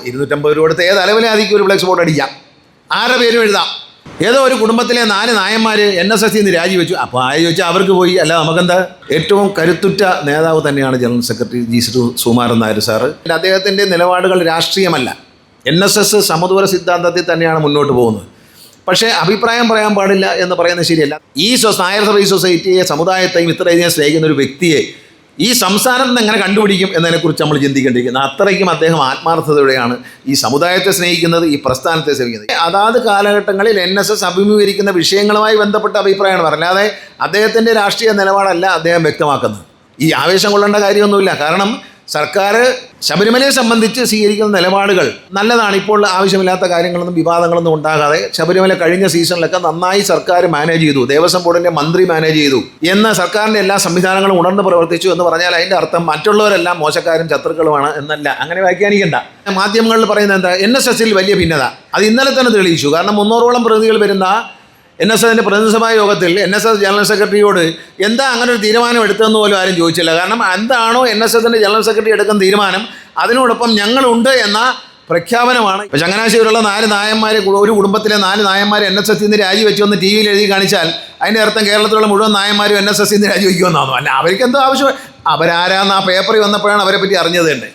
250 രൂപ കൊടുത്ത് ഏത് അലവലാതിക്ക് ഒരു ഫ്ലെക്സ് ബോർഡ് അടിക്കാം, ആരുടെ പേരും എഴുതാം. ഏതോ ഒരു കുടുംബത്തിലെ 4 നായന്മാർ NSS നിന്ന് രാജിവെച്ചു. അപ്പോൾ ചോദിച്ചാൽ അവർക്ക് പോയി, അല്ല നമുക്കെന്താ. ഏറ്റവും കരുത്തുറ്റ നേതാവ് തന്നെയാണ് general secretary G. Sukumaran Nair sir. അദ്ദേഹത്തിൻ്റെ നിലപാടുകൾ രാഷ്ട്രീയമല്ല, NSS സമദൂര സിദ്ധാന്തത്തിൽ തന്നെയാണ് മുന്നോട്ട് പോകുന്നത്. പക്ഷേ അഭിപ്രായം പറയാൻ പാടില്ല എന്ന് പറയുന്നത് ശരിയല്ല. ഈ നായർ സർവീസ് സൊസൈറ്റിയെ, സമുദായത്തെയും ഇത്രയധികം സ്നേഹിക്കുന്ന ഒരു വ്യക്തിയെ ഈ സംസ്ഥാനത്ത് നിന്ന് എങ്ങനെ കണ്ടുപിടിക്കും എന്നതിനെക്കുറിച്ച് നമ്മൾ ചിന്തിക്കേണ്ടിയിരിക്കുന്നത്. അത്രയ്ക്കും അദ്ദേഹം ആത്മാർത്ഥതയോടെയാണ് ഈ സമുദായത്തെ സ്നേഹിക്കുന്നത്, ഈ പ്രസ്ഥാനത്തെ സ്നേഹിക്കുന്നത്. അതാത് കാലഘട്ടങ്ങളിൽ NSS അഭിമുഖീകരിക്കുന്ന വിഷയങ്ങളുമായി ബന്ധപ്പെട്ട അഭിപ്രായമാണ് പറഞ്ഞത്. അല്ലാതെ അദ്ദേഹത്തിൻ്റെ രാഷ്ട്രീയ നിലപാടല്ല അദ്ദേഹം വ്യക്തമാക്കുന്നത്. ഈ ആവേശം കൊള്ളേണ്ട കാര്യമൊന്നുമില്ല. കാരണം സർക്കാർ ശബരിമലയെ സംബന്ധിച്ച് സ്വീകരിക്കുന്ന നിലപാടുകൾ നല്ലതാണ്. ഇപ്പോൾ ആവശ്യമില്ലാത്ത കാര്യങ്ങളൊന്നും വിവാദങ്ങളൊന്നും ഉണ്ടാകാതെ ശബരിമല കഴിഞ്ഞ സീസണിലൊക്കെ നന്നായി സർക്കാർ മാനേജ് ചെയ്തു, ദേവസ്വം ബോർഡിൻ്റെ മന്ത്രി മാനേജ് ചെയ്തു എന്ന് സർക്കാരിൻ്റെ എല്ലാ സംവിധാനങ്ങളും ഉണർന്ന് പ്രവർത്തിച്ചു എന്ന് പറഞ്ഞാൽ അതിൻ്റെ അർത്ഥം മറ്റുള്ളവരെല്ലാം മോശക്കാരും ശത്രുക്കളുമാണ് എന്നല്ല. അങ്ങനെ വ്യാഖ്യാനിക്കേണ്ട. മാധ്യമങ്ങളിൽ പറയുന്നത് എന്താ, NSSൽ വലിയ ഭിന്നത. അത് ഇന്നലെ തന്നെ തെളിയിച്ചു. കാരണം 300ഓളം പ്രതിനിധികൾ വരുന്ന NSSൻ്റെ പ്രതിനിധിസഭാ യോഗത്തിൽ NSS ജനറൽ സെക്രട്ടറിയോട് എന്താ അങ്ങനെ ഒരു തീരുമാനം എടുത്തതെന്ന് പോലും ആരും ചോദിച്ചില്ല. കാരണം എന്താണോ NSSൻ്റെ ജനറൽ സെക്രട്ടറി എടുക്കുന്ന തീരുമാനം അതിനോടൊപ്പം ഞങ്ങളുണ്ട് എന്ന പ്രഖ്യാപനമാണ്. ഇപ്പോൾ ചങ്ങനാശ്ശേരിയിലുള്ള 4 നായന്മാർ, ഒരു കുടുംബത്തിലെ 4 നായന്മാർ NSS നിന്ന് രാജിവെച്ചു എന്ന് TV എഴുതി കാണിച്ചാൽ അതിൻ്റെ അർത്ഥം കേരളത്തിലുള്ള മുഴുവൻ നായന്മാരും NSS നിന്ന് രാജിവെക്കുമെന്നാണോ? അല്ല, അവർക്ക് എന്തോ ആവശ്യം, അവരാരാന്ന് ആ പേപ്പറിൽ വന്നപ്പോഴാണ് അവരെ പറ്റി അറിഞ്ഞത് തന്നെ.